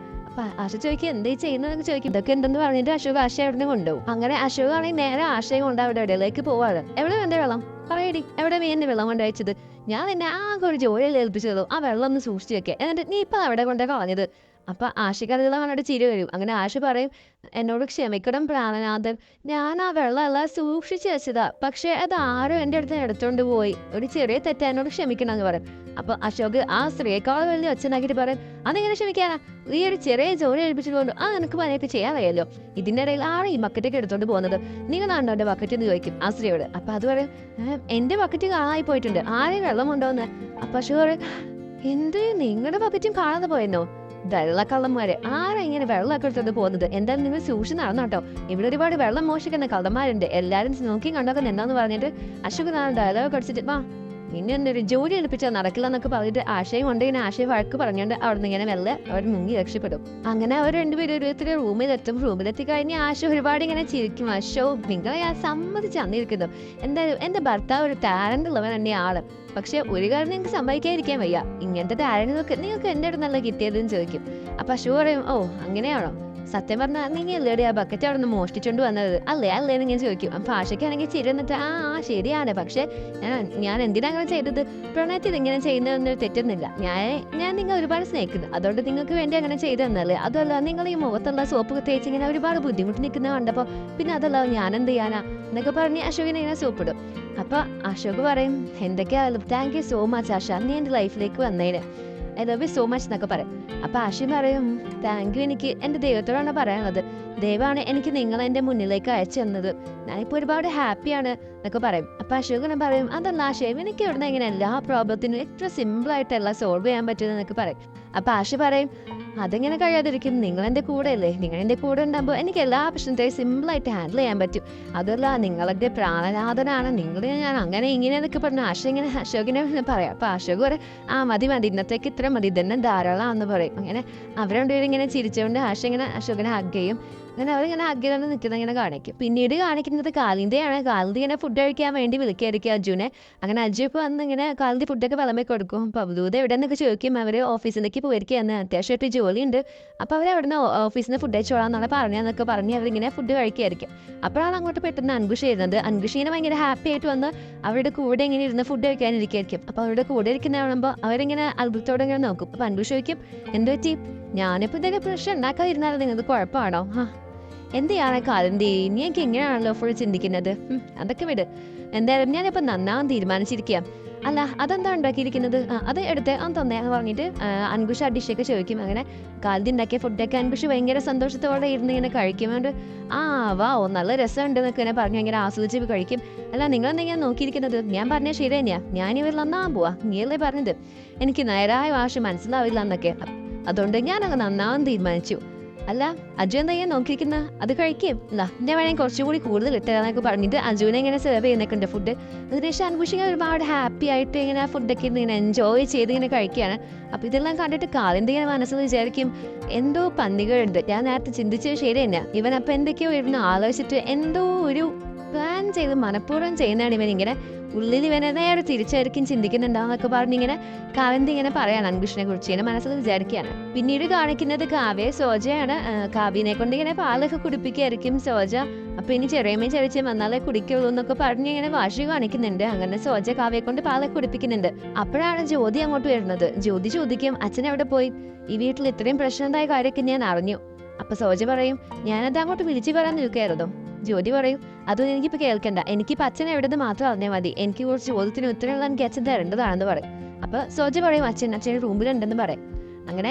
ആശ ചോദിക്കും, എന്താ ചെയ്യുന്നതൊക്കെ ചോദിക്കും. ഇതൊക്കെ എന്തെന്ന് പറഞ്ഞിട്ട് അശോക് ആശ അവിടെ നിന്ന് കൊണ്ടുപോകും. അങ്ങനെ അശോക് ആണെങ്കിൽ നേരെ ആശയം കൊണ്ട് അവിടെ ഇടയിലേക്ക് പോവാറ്. എവിടെ വേണ്ട വെള്ളം പറയടി, എവിടെ നീ എന്നെ വെള്ളം കൊണ്ട് അയച്ചത്, ഞാൻ നിന്നെ ആകെ ഒരു ജോലിയിൽ ഏൽപ്പിച്ചതോ, ആ വെള്ളം ഒന്ന് സൂക്ഷിച്ചു വെക്കേ, എന്നിട്ട് നീ ഇപ്പൊ അവിടെ കൊണ്ടേ കളഞ്ഞത്. അപ്പൊ ആശയ്ക്ക് അതെല്ലാം കണ്ടിട്ട് ചിരി വരും. അങ്ങനെ ആശ പറയും, എന്നോട് ക്ഷമിക്കണം പ്രാണനാഥൻ, ഞാൻ ആ വെള്ളം എല്ലാം സൂക്ഷിച്ചു വെച്ചതാ, പക്ഷെ അത് ആരും എൻ്റെ അടുത്ത് എടുത്തോണ്ട് പോയി, ഒരു ചെറിയ തെറ്റ, എന്നോട് ക്ഷമിക്കണം എന്ന് പറയും. അപ്പൊ അശോക് ആ സ്ത്രീയേക്കാൾ വലിയ ഒച്ചനാക്കിയിട്ട് പറയും, അതെങ്ങനെ ക്ഷമിക്കാനാ, നീ ഒരു ചെറിയ ജോലി ഏൽപ്പിച്ചിട്ട് കൊണ്ട് അത് നിനക്ക് പണിയൊക്കെ ചെയ്യാൻ കഴിയല്ലോ, ഇതിന്റെ ഇടയിൽ ആരും ഈ ബക്കറ്റൊക്കെ എടുത്തോണ്ട് പോകുന്നത്, നിങ്ങളാണോ എന്റെ ബക്കറ്റ് എന്ന് ചോദിക്കും ആ സ്ത്രീയോട്. അപ്പൊ അത് പറയും, എന്റെ ബക്കറ്റ് കാണായി പോയിട്ടുണ്ട്, ആരെയും വെള്ളം കൊണ്ടോന്ന്. അപ്പൊ അശോക് പറയും, എന്ത് നിങ്ങളുടെ ബക്കറ്റും കാണാതെ പോയെന്നോ, വെള്ളക്കള്ളന്മാര് ആരാ ഇങ്ങനെ വെള്ളമൊക്കെ എടുത്തോണ്ട് പോകുന്നത്, എന്തായാലും നിങ്ങൾ സൂക്ഷിച്ച് നടന്നോട്ടോ, ഇവിടെ ഒരുപാട് വെള്ളം മോഷിക്കുന്ന കള്ളന്മാരുണ്ട്, എല്ലാരും നോക്കി കണ്ടൊക്കെ എന്താന്ന് പറഞ്ഞിട്ട് അശോക് ഡയലോഗ് അടിച്ചിട്ട്, വാ നിന്നെ എന്തൊരു ജോലി എടുപ്പിച്ചാൽ നടക്കില്ല എന്നൊക്കെ പറഞ്ഞിട്ട് ആശയം കൊണ്ട് ഇങ്ങനെ ആശയം വഴക്ക് പറഞ്ഞുകൊണ്ട് അവിടെ നിന്ന് ഇങ്ങനെ മെല്ലെ അവർ മുങ്ങി രക്ഷപ്പെടും. അങ്ങനെ അവർ രണ്ടുപേരും ഓരോരുത്തർ റൂമിലെത്തും. റൂമിലെത്തി കഴിഞ്ഞ് ആശ ഒരുപാട് ഇങ്ങനെ ചിരിക്കും, അശോ നിങ്ങളെ ഞാൻ സമ്മതിച്ച് അന്നിരിക്കുന്നു, എന്തായാലും എന്റെ ഭർത്താവ് ഒരു ടാലന്റ് ഉള്ളവൻ തന്നെ ആള്, പക്ഷെ ഒരു കാര്യം നിങ്ങൾക്ക് സമ്മതിക്കാതിരിക്കാൻ വയ്യ, ഇങ്ങനത്തെ ടാലന്റ് നിങ്ങൾക്ക് എന്റെ അടുത്ത് നല്ല കിട്ടിയതെന്ന് ചോദിക്കും. അപ്പൊ അശു പറയും, ഓ അങ്ങനെയാണോ, സത്യം പറഞ്ഞാൽ നീ അല്ലേടി ആ ബക്കറ്റ് അവിടെ നിന്ന് മോഷ്ടിച്ചോണ്ട് വന്നത് അല്ലേ അല്ലേന്ന് ഞാൻ ചോദിക്കും. അപ്പൊ ആശയ്ക്കാണെങ്കിൽ ചിരി എന്നിട്ട്, ആ ശരിയാണ്, പക്ഷെ ഞാൻ എന്തിനാ അങ്ങനെ ചെയ്തത്, പ്രണയത്തിൽ ഇങ്ങനെ ചെയ്യുന്നതൊന്നും തെറ്റുന്നില്ല, ഞാൻ നിങ്ങൾ ഒരുപാട് സ്നേഹിക്കുന്നു, അതുകൊണ്ട് നിങ്ങൾക്ക് വേണ്ടി അങ്ങനെ ചെയ്തെന്നല്ലേ, അതല്ല നിങ്ങൾ ഈ മുഖത്തുള്ള സോപ്പ് തേച്ച് ഇങ്ങനെ ഒരുപാട് ബുദ്ധിമുട്ട് നിൽക്കുന്ന കണ്ടപ്പോ പിന്നെ അതല്ല ഞാൻ എന്ത് ചെയ്യാനാ എന്നൊക്കെ പറഞ്ഞ് അശോകിനെ ഇങ്ങനെ സോപ്പിടും. അപ്പൊ അശോക് പറയും, എന്തൊക്കെയായാലും thank you so much Asha, നീ എന്റെ ലൈഫിലേക്ക് വന്നേന്, I love you so much എന്നൊക്കെ പറയും. അപ്പൊ ആശി പറയും, താങ്ക് യു എനിക്ക് എന്റെ ദൈവത്തോടാണ് പറയാനുള്ളത്, ദൈവമാണ് എനിക്ക് നിങ്ങൾ എന്റെ മുന്നിലേക്ക് അയച്ചു തന്നത്, ഞാനിപ്പോ ഒരുപാട് ഹാപ്പിയാണ് എന്നൊക്കെ പറയും. അപ്പൊ അശോകനെ പറയും, അതല്ല ആശയം എനിക്ക് ഇവിടുന്ന് ഇങ്ങനെ എല്ലാ പ്രോബ്ലത്തിനും എത്ര സിമ്പിൾ ആയിട്ടല്ല സോൾവ് ചെയ്യാൻ പറ്റുന്നതൊക്കെ പറയും. അപ്പൊ ആശ പറയും, അതെങ്ങനെ കഴിയാതിരിക്കും, നിങ്ങൾ എൻ്റെ കൂടെ അല്ലേ, നിങ്ങൾ എൻ്റെ കൂടെ ഉണ്ടാകുമ്പോൾ എനിക്ക് എല്ലാ പ്രശ്നത്തെയും സിമ്പിളായിട്ട് ഹാൻഡിൽ ചെയ്യാൻ പറ്റും, അതല്ല നിങ്ങളുടെ പ്രാണനാഥനാണ് നിങ്ങൾ, ഞാൻ അങ്ങനെ ഇങ്ങനെ എന്നൊക്കെ പറഞ്ഞു ആശ ഇങ്ങനെ അശോകിനെ പറയാം. അപ്പൊ അശോക് പറയും, ആ മതി ഇന്നത്തേക്ക് ഇത്ര മതി, ഇതന്നെ ധാരാളമാണെന്ന് പറയും. അങ്ങനെ അവരുണ്ടവരും ഇങ്ങനെ ചിരിച്ചുകൊണ്ട് ആശ ഇങ്ങനെ അശോകനെ ഹഗ് ചെയ്യും. അങ്ങനെ അവരിങ്ങനെ അഗ്ഗിലാണ് നിൽക്കുന്നത് ഇങ്ങനെ കാണിക്കും. പിന്നീട് കാണിക്കുന്നത് കാലിന്റെയാണ്. കാലിന്തി ഇങ്ങനെ ഫുഡ് കഴിക്കാൻ വേണ്ടി വിളിക്കായിരിക്കും അജുനെ. അങ്ങനെ അജു ഇപ്പൊ വന്ന് ഇങ്ങനെ കാലിന്തി ഫുഡൊക്കെ വിളമ്പി കൊടുക്കും. അപ്പൊ അവധൂത എവിടെ നിന്നൊക്കെ ചോദിക്കും. അവര് ഓഫീസിലേക്ക് പോയിരിക്കുകയെന്ന്, അത്യാവശ്യമായിട്ട് ജോലിയുണ്ട്, അപ്പൊ അവർ അവിടെ നിന്ന് ഓഫീസിൽ നിന്ന് ഫുഡ് അയച്ചോളാം എന്നാണ് പറഞ്ഞതെന്നൊക്കെ പറഞ്ഞ് അവരിങ്ങനെ ഫുഡ് കഴിക്കായിരിക്കും. അപ്പോഴാണ് അങ്ങോട്ട് പെട്ടെന്ന് അൻകുഷ് ചെയ്യുന്നത്. അൻകുഷിനെ ഭയങ്കര ഹാപ്പി ആയിട്ട് വന്ന് അവരുടെ കൂടെ ഇങ്ങനെ ഇരുന്ന് ഫുഡ് കഴിക്കാനിരിക്കായിരിക്കും. അപ്പൊ അവരുടെ കൂടെ ഇരിക്കുന്ന കാണുമ്പോൾ അവരിങ്ങനെ അത്ഭുതത്തോടെ ഇങ്ങനെ നോക്കും. അപ്പൊ അൻകുഷ് ചോദിക്കും, എന്ത് പറ്റി, ഞാനിപ്പോ ഇതൊക്കെ പ്രശ്നം ഉണ്ടാക്കാതിരുന്നാലും നിങ്ങൾക്ക് കുഴപ്പമാണോ, എന്ത് ചെയ്യാനാ കാലന്തി, നീ എനിക്ക് എങ്ങനെയാണല്ലോ ഫുൾ ചിന്തിക്കുന്നത്, അതൊക്കെ വിട്, എന്തായാലും ഞാനിപ്പോ നന്നാവാൻ തീരുമാനിച്ചിരിക്കാം. അല്ല അതെന്താ ഉണ്ടാക്കിയിരിക്കുന്നത്, അത് എടുത്ത് തന്നെ പറഞ്ഞിട്ട് അൻകുഷ് അഡിഷൊക്കെ ചോദിക്കും. അങ്ങനെ കാലത്തി ഉണ്ടാക്കിയ ഫുഡൊക്കെ അൻകുഷ് ഭയങ്കര സന്തോഷത്തോടെ ഇരുന്ന് ഇങ്ങനെ കഴിക്കുമ്പോൾ വാ നല്ല രസമുണ്ട് എന്നൊക്കെ ഇങ്ങനെ പറഞ്ഞു ഭയങ്കര ആസ്വദിച്ച് കഴിക്കും. അല്ല നിങ്ങളെന്തെങ്കിലും നോക്കിയിരിക്കുന്നത്, ഞാൻ പറഞ്ഞ ശരി തന്നെയാ, ഞാനിവർ നന്നാവാൻ പോവാ, നീയല്ലേ പറഞ്ഞത്, എനിക്ക് നേരായ ഭാഷ മനസ്സിലാവില്ല എന്നൊക്കെ, അതുകൊണ്ട് ഞാനങ്ങ് നന്നാവാൻ തീരുമാനിച്ചു. അല്ല അജു എന്താ ഞാൻ നോക്കിയിരിക്കുന്ന, അത് കഴിക്കും, എന്റെ വേണമെങ്കിൽ കുറച്ചുകൂടി കൂടുതൽ ഇട്ടാന്നൊക്കെ പറഞ്ഞിട്ട് അജുവിനെ ഇങ്ങനെ സെർവ് ചെയ്യുന്നൊക്കെ ഉണ്ട് ഫുഡ്. അതിനുശേഷം അൻകുഷ് ഒരുപാട് ഹാപ്പി ആയിട്ട് ഇങ്ങനെ ഫുഡൊക്കെ ഇങ്ങനെ എൻജോയ് ചെയ്ത് ഇങ്ങനെ കഴിക്കുകയാണ്. അപ്പൊ ഇതെല്ലാം കണ്ടിട്ട് കാലിന്റെ ഇങ്ങനെ മനസ്സിൽ വിചാരിക്കും, എന്തോ പന്തികളുണ്ട്, ഞാൻ നേരത്തെ ചിന്തിച്ചത് ശരി തന്നെയാ, ഇവൻ അപ്പൊ എന്തൊക്കെയോ ഇരുന്ന് ആലോചിച്ചിട്ട് എന്തോ ഒരു പ്ലാൻ ചെയ്ത് മനഃപൂർവ്വം ചെയ്യുന്നതാണ് ഇവൻ, ഇങ്ങനെ ഉള്ളിൽ ഇവനെ നേരെ തിരിച്ചായിരിക്കും ചിന്തിക്കുന്നുണ്ടാവുന്നൊക്കെ പറഞ്ഞിങ്ങനെ കാവ്യന്തി ഇങ്ങനെ പറയാണ് അൻകുഷിനെ കുറിച്ച് ഇങ്ങനെ മനസ്സിൽ വിചാരിക്കുകയാണ്. പിന്നീട് കാണിക്കുന്നത് കാവ്യ സോജയാണ്. കാവ്യനെ കൊണ്ട് ഇങ്ങനെ പാലൊക്കെ കുടിപ്പിക്കുകയായിരിക്കും സോജ. അപ്പൊ ഇനി ചെറിയമ്മയും ചെറിച്ചും വന്നാലേ കുടിക്കുള്ളൂ എന്നൊക്കെ പറഞ്ഞ് ഇങ്ങനെ വാശി കാണിക്കുന്നുണ്ട്. അങ്ങനെ സോജ കാവ്യയെ കൊണ്ട് പാലൊക്കെ കുടിപ്പിക്കുന്നുണ്ട്. അപ്പോഴാണ് ജ്യോതി അങ്ങോട്ട് വരുന്നത്. ജ്യോതി ചോദിക്കും, അച്ഛൻ എവിടെ പോയി, ഈ വീട്ടിൽ ഇത്രയും പ്രശ്നമുണ്ടായ കാര്യമൊക്കെ ഞാൻ അറിഞ്ഞു. അപ്പൊ സോജ പറയും, ഞാനത് അങ്ങോട്ട് വിളിച്ചു പറയാൻ നിൽക്കായിരുന്നു, ജ്യോതി പറയും അതൊന്നും എനിക്കിപ്പോൾ കേൾക്കണ്ട, എനിക്കിപ്പോൾ അച്ഛൻ എവിടെന്ന് മാത്രം അറിഞ്ഞാൽ മതി, എനിക്ക് കുറച്ച് ചോദ്യത്തിന് ഉത്തരമുള്ള എനിക്ക് അച്ഛൻ തരേണ്ടതാണെന്ന് പറയും. അപ്പോൾ സോജ പറയും അച്ഛൻ റൂമിലുണ്ടെന്ന് പറയും. അങ്ങനെ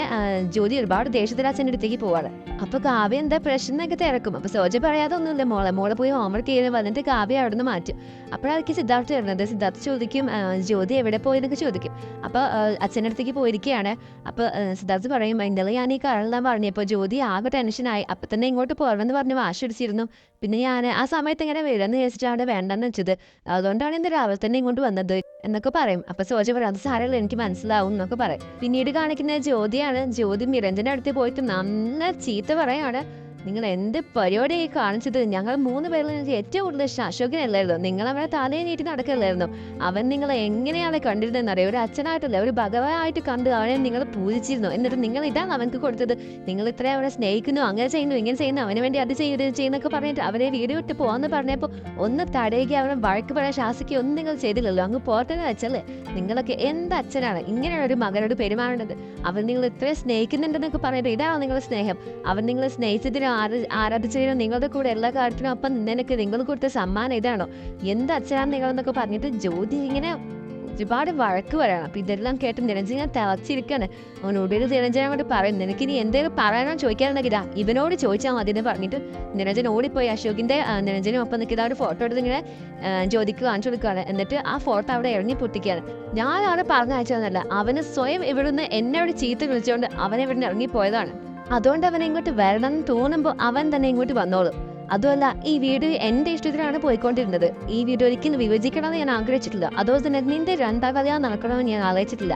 ജ്യോതി ഒരുപാട് ദേഷ്യത്തിൽ അച്ഛൻ്റെ അടുത്തേക്ക് പോവാണ്. അപ്പോൾ കാവ്യ എന്താ പ്രശ്നം എന്നൊക്കെ തിരക്കും. അപ്പോൾ സോജ പറയാതെ ഒന്നുമില്ല, മോളെ പോയി ഹോംവർക്ക് ചെയ്യുന്നത് വന്നിട്ട് കാവ്യ അവിടെ നിന്ന് മാറ്റും. അപ്പോഴായിരിക്കും സിദ്ധാർത്ഥ വരുന്നത്. സിദ്ധാർത്ഥ ചോദിക്കും ജ്യോതി എവിടെ പോയി എന്നൊക്കെ ചോദിക്കും. അപ്പോൾ അച്ഛൻ്റെ അടുത്തേക്ക് പോയിരിക്കുകയാണ്. അപ്പോൾ സിദ്ധാർത്ഥ പറയും ഇന്നലെ ഞാൻ ഈ കറളെല്ലാം പറഞ്ഞപ്പോൾ ജ്യോതി ആകെ ടെൻഷനായി, അപ്പം തന്നെ ഇങ്ങോട്ട് പോരണമെന്ന് പറഞ്ഞ് വാശി പിടിച്ചിരുന്നു. പിന്നെ ഞാൻ ആ സമയത്ത് ഇങ്ങനെ വരുമെന്ന് വിചാരിച്ചിട്ടാണ് വേണ്ടെന്ന് വെച്ചത്, അതുകൊണ്ടാണ് ഇന്ന് രാവിലെ തന്നെ ഇങ്ങോട്ട് വന്നത് എന്നൊക്കെ പറയും. അപ്പോൾ സോജ പറയും അത് സാരമില്ല, എനിക്ക് മനസ്സിലാവും എന്നൊക്കെ പറയും. പിന്നീട് കാണിക്കുന്ന ജ്യോതിയാണ്. ജ്യോതി നിരഞ്ജൻ്റെ അടുത്ത് പോയിട്ട് നല്ല ചീത്ത പറയാണ്, നിങ്ങൾ എന്ത് പരിപാടിയായി കാണിച്ചത്, ഞങ്ങൾ 3 പേരിൽ എനിക്ക് ഏറ്റവും കൂടുതൽ ഇഷ്ടം അശോകനല്ലായിരുന്നു, നിങ്ങൾ അവനെ തലയെ നീട്ടി നടക്കല്ലായിരുന്നു, അവൻ നിങ്ങളെ എങ്ങനെയാണ് കണ്ടിരുന്നതെന്നറിയാം, ഒരു അച്ഛനായിട്ടല്ല ഒരു ഭഗവാനായിട്ട് കണ്ട് അവനെ നിങ്ങൾ പൂജിച്ചിരുന്നു, എന്നിട്ട് നിങ്ങൾ ഇതാണ് അവനക്ക് കൊടുത്തത്, നിങ്ങൾ ഇത്രയും അവനെ സ്നേഹിക്കുന്നു, അങ്ങനെ ചെയ്യുന്നു ഇങ്ങനെ ചെയ്യുന്നു, അവന് വേണ്ടി അത് ചെയ്യുന്നൊക്കെ പറഞ്ഞിട്ട് അവനെ വീട് വിട്ട് പോകാമെന്ന് പറഞ്ഞപ്പോൾ ഒന്ന് തടയുക, അവനെ വഴക്ക് പറയാൻ ശാസിക്കുക ഒന്നും നിങ്ങൾ ചെയ്തില്ലല്ലോ, അങ്ങ് പോട്ടെന്ന് വെച്ചല്ലേ. നിങ്ങളൊക്കെ എന്ത് അച്ഛനാണ് ഇങ്ങനെയുള്ള ഒരു മകനോട് പെരുമാറേണ്ടത്, അവൻ നിങ്ങൾ ഇത്രയും സ്നേഹിക്കുന്നുണ്ടെന്നൊക്കെ പറഞ്ഞിട്ട് ഇതാണ് നിങ്ങളുടെ സ്നേഹം, അവൻ നിങ്ങളെ സ്നേഹിച്ചതിനും ആരാധിച്ചതിനും നിങ്ങളുടെ കൂടെ എല്ലാ കാര്യത്തിനും അപ്പം നിനക്ക് നിങ്ങൾ കൊടുത്ത സമ്മാനം ഇതാണോ, എന്ത് അച്ഛനാണ് നിങ്ങളെന്നൊക്കെ പറഞ്ഞിട്ട് ജ്യോതി ഇങ്ങനെ ഒരുപാട് വഴക്ക് പറയണം. അപ്പം ഇതെല്ലാം കേട്ട് നിരഞ്ജൻ ഇങ്ങനെ തിളച്ചിരിക്കാണ്. അവനോട് നിരഞ്ജൻ അങ്ങോട്ട് പറയും നിനക്ക് ഇനി എന്തെങ്കിലും പറയാനോ ചോദിക്കാനുണ്ടെങ്കിൽ ഇവനോട് ചോദിച്ചാൽ മതി എന്ന് പറഞ്ഞിട്ട് നിരഞ്ജൻ ഓടിപ്പോയി അശോകിൻ്റെ നിരഞ്ജനും ഒപ്പം നിൽക്കുന്ന ഒരു ഫോട്ടോ എടുത്ത് ഇങ്ങനെ ജ്യോതിക്ക് കാണിച്ചു കൊടുക്കുകയാണ്. എന്നിട്ട് ആ ഫോട്ടോ അവിടെ ഇറങ്ങി പൊട്ടിക്കുകയാണ്. ഞാൻ അവിടെ പറഞ്ഞയച്ചതെന്നല്ല, അവന് സ്വയം ഇവിടുന്ന് എന്നെ ഒരു ചീത്ത വിളിച്ചുകൊണ്ട് അവൻ ഇവിടുന്ന് ഇറങ്ങിപ്പോയതാണ്, അതുകൊണ്ട് അവൻ ഇങ്ങോട്ട് വരണം എന്ന് തോന്നുമ്പോൾ അവൻ തന്നെ ഇങ്ങോട്ട് വന്നോളും. അതുമല്ല ഈ വീട് എൻ്റെ ഇഷ്ടത്തിലാണ് പോയിക്കൊണ്ടിരുന്നത്, ഈ വീട് ഒരിക്കലും വിഭജിക്കണമെന്ന് ഞാൻ ആഗ്രഹിച്ചിട്ടില്ല, അതുപോലെ തന്നെ നിന്റെ 2ാം കല്യാണം നടക്കണമെന്ന് ഞാൻ ആലോചിച്ചിട്ടില്ല,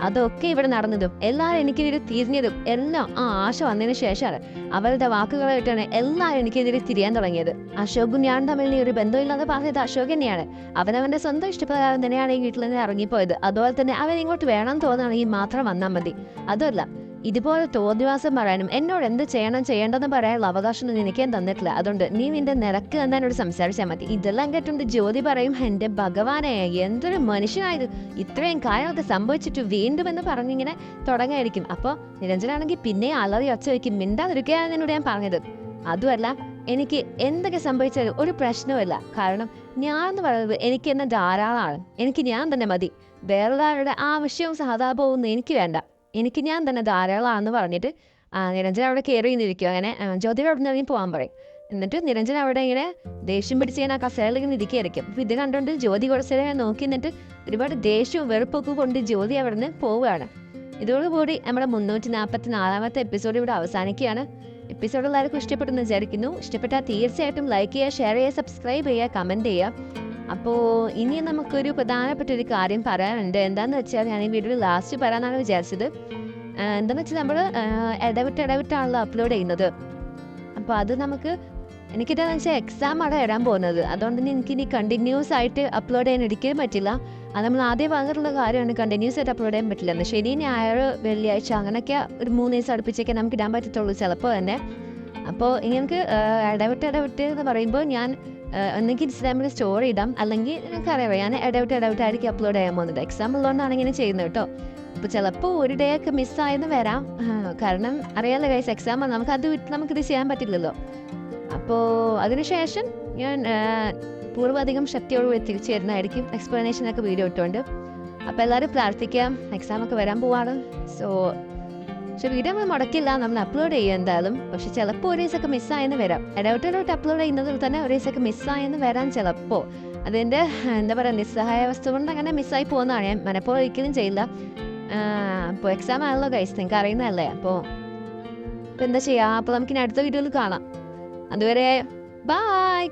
അതൊക്കെ ഇവിടെ നടന്നതും എല്ലാവരും എനിക്കെതിരെ തിരിഞ്ഞതും എല്ലാം ആ ആശ വന്നതിന് ശേഷമാണ്. അവരുടെ വാക്കുകളായിട്ടാണ് എല്ലാവരും എനിക്കെതിരെ തിരിയാൻ തുടങ്ങിയത്. അശോകും ഞാൻ തമ്മിൽ ഒരു ബന്ധമില്ലാതെ പറഞ്ഞത് അശോക് തന്നെയാണ്, അവനവൻ്റെ സ്വന്തം ഇഷ്ടപ്രകാരം തന്നെയാണ് ഈ വീട്ടിൽ നിന്ന് ഇറങ്ങിപ്പോയത്, അതുപോലെ തന്നെ അവൻ ഇങ്ങോട്ട് വേണം തോന്നുകയാണെങ്കിൽ മാത്രം വന്നാൽ മതി, അതുമല്ല ഇതുപോലെ തോന്നിവാസം പറയാനും എന്നോട് എന്ത് ചെയ്യേണ്ടെന്ന് പറയാനുള്ള അവകാശം നിനക്ക് ഞാൻ തന്നിട്ടില്ല, അതുകൊണ്ട് നീ നിന്റെ നിരക്ക് തന്നെ എന്നോട് സംസാരിച്ചാൽ മതി. ഇതെല്ലാം കേട്ടുണ്ട് ജ്യോതി പറയും എൻ്റെ ഭഗവാനെ എന്തൊരു മനുഷ്യനായത്, ഇത്രയും കാര്യമൊക്കെ സംഭവിച്ചിട്ട് വീണ്ടും എന്ന് പറഞ്ഞിങ്ങനെ തുടങ്ങായിരിക്കും. അപ്പോൾ നിരഞ്ജനാണെങ്കിൽ പിന്നെ അലറി ഒച്ച വയ്ക്കും, മിണ്ടാതിരിക്കുകയാണ് എന്നോട് ഞാൻ പറഞ്ഞത്, അതുമല്ല എനിക്ക് എന്തൊക്കെ സംഭവിച്ചാലും ഒരു പ്രശ്നവുമില്ല, കാരണം ഞാൻ എന്ന് പറയുന്നത് എനിക്ക് എന്നെ ധാരാളമാണ്, എനിക്ക് ഞാൻ തന്നെ മതി, വേറൊരാളുടെ ആവശ്യവും സഹതാപവും എനിക്ക് വേണ്ട, എനിക്ക് ഞാൻ തന്നെ ധാരാളമാണെന്ന് പറഞ്ഞിട്ട് നിരഞ്ജൻ അവിടെ കയറി നിന്നിരിക്കും. അങ്ങനെ ജ്യോതിയുടെ അവിടെ നിന്ന് പോകാൻ പറയും. എന്നിട്ട് നിരഞ്ജൻ അവിടെ ഇങ്ങനെ ദേഷ്യം പിടിച്ച് ഇങ്ങനെ ആ കസേരയിൽ ഇങ്ങനെ ഇരിക്കുകയായിരിക്കും. അപ്പോൾ ഇത് കണ്ടുകൊണ്ട് ജ്യോതി കുറച്ച് നേരം നോക്കി നിന്നിട്ട് ഒരുപാട് ദേഷ്യവും വെറുപ്പൊക്കെ കൊണ്ട് ജ്യോതി അവിടെ നിന്ന് പോവുകയാണ്. ഇതോടുകൂടി നമ്മുടെ 344-ാമത്തെ എപ്പിസോഡ് ഇവിടെ അവസാനിക്കുകയാണ്. എപ്പിസോഡ് എല്ലാവർക്കും ഇഷ്ടപ്പെട്ടെന്ന് വിചാരിക്കുന്നു. ഇഷ്ടപ്പെട്ടാൽ തീർച്ചയായിട്ടും ലൈക്ക് ചെയ്യുക, ഷെയർ ചെയ്യുക, സബ്സ്ക്രൈബ് ചെയ്യുക, കമൻറ്റ് ചെയ്യുക. അപ്പോൾ ഇനി നമുക്കൊരു പ്രധാനപ്പെട്ട ഒരു കാര്യം പറയാനുണ്ട്. എന്താണെന്ന് വെച്ചാൽ ഞാൻ ഈ വീഡിയോ ലാസ്റ്റ് പറയാനാണ് വിചാരിച്ചത്. എന്താണെന്ന് വെച്ചാൽ നമ്മൾ ഇടവിട്ടാണല്ലോ അപ്ലോഡ് ചെയ്യുന്നത്. അപ്പോൾ അത് എനിക്കിതെന്ന് വെച്ചാൽ എക്സാം അവിടെ വരാൻ പോകുന്നത്, അതുകൊണ്ട് തന്നെ എനിക്കിനി കണ്ടിന്യൂസ് ആയിട്ട് അപ്ലോഡ് ചെയ്യാൻ ഒരിക്കലും പറ്റില്ല. അത് നമ്മൾ ആദ്യം പറഞ്ഞിട്ടുള്ള കാര്യമാണ്, കണ്ടിന്യൂസ് ആയിട്ട് അപ്ലോഡ് ചെയ്യാൻ പറ്റില്ല. ശനി ഞായർ വെള്ളിയാഴ്ച അങ്ങനെയൊക്കെ ഒരു 3 ദിവസം അടുപ്പിച്ചൊക്കെ നമുക്ക് ഇടാൻ പറ്റത്തുള്ളൂ ചിലപ്പോൾ തന്നെ. അപ്പോൾ ഇനി നമുക്ക് ഇടവിട്ട് എന്ന് പറയുമ്പോൾ ഞാൻ ഒന്നെങ്കിൽ ഇൻസ്റ്റാഗ്രാമിൽ സ്റ്റോറി ഇടാം, അല്ലെങ്കിൽ എനിക്കറിയാം ഞാൻ ഇടവിട്ടായിരിക്കും അപ്ലോഡ് ചെയ്യാൻ പോകുന്നത്. എക്സാം ഉള്ളതുകൊണ്ടാണ് ഇങ്ങനെ ചെയ്യുന്നത് കേട്ടോ. അപ്പോൾ ചിലപ്പോൾ ഒരു ഡേ ഒക്കെ മിസ്സായെന്ന് വരാം, കാരണം അറിയാമല്ലോ ഗൈസ്, എക്സാം നമുക്കിത് ചെയ്യാൻ പറ്റില്ലല്ലോ. അപ്പോൾ അതിനുശേഷം ഞാൻ പൂർവ്വധികം ശക്തിയോടുകൂടി തിരിച്ചു വരുന്നതായിരിക്കും, എക്സ്പ്ലനേഷനൊക്കെ വീഡിയോ ഇട്ടുകൊണ്ട്. അപ്പോൾ എല്ലാവരും പ്രാർത്ഥിക്കാം, എക്സാമൊക്കെ വരാൻ പോവാണ്. പക്ഷെ വീഡിയോ നമ്മൾ മുടക്കില്ല, നമ്മൾ അപ്ലോഡ് ചെയ്യും എന്തായാലും. പക്ഷെ ചിലപ്പോൾ ഒരു ദിവസമൊക്കെ മിസ്സായെന്ന് വരാം, ഇടവിട്ടോട്ട് അപ്ലോഡ് ചെയ്യുന്നതിൽ തന്നെ ഒരു ദിവസമൊക്കെ മിസ്സായെന്ന് വരാൻ ചിലപ്പോൾ. അതിൻ്റെ എന്താ പറയുക, നിസ്സഹായാവസ്ഥ കൊണ്ട് അങ്ങനെ മിസ്സായി പോകുന്നതാണ്. ഞാൻ മനഃപൂർവ്വം ഒരിക്കലും ചെയ്യില്ല. അപ്പോൾ എക്സാം ആണല്ലോ ഗൈസ്, നിങ്ങൾക്ക് അറിയുന്നതല്ലേ. അപ്പോൾ എന്താ ചെയ്യുക, അപ്പോൾ നമുക്കിനി അടുത്ത വീഡിയോയിൽ കാണാം. അതുവരെ ബൈ.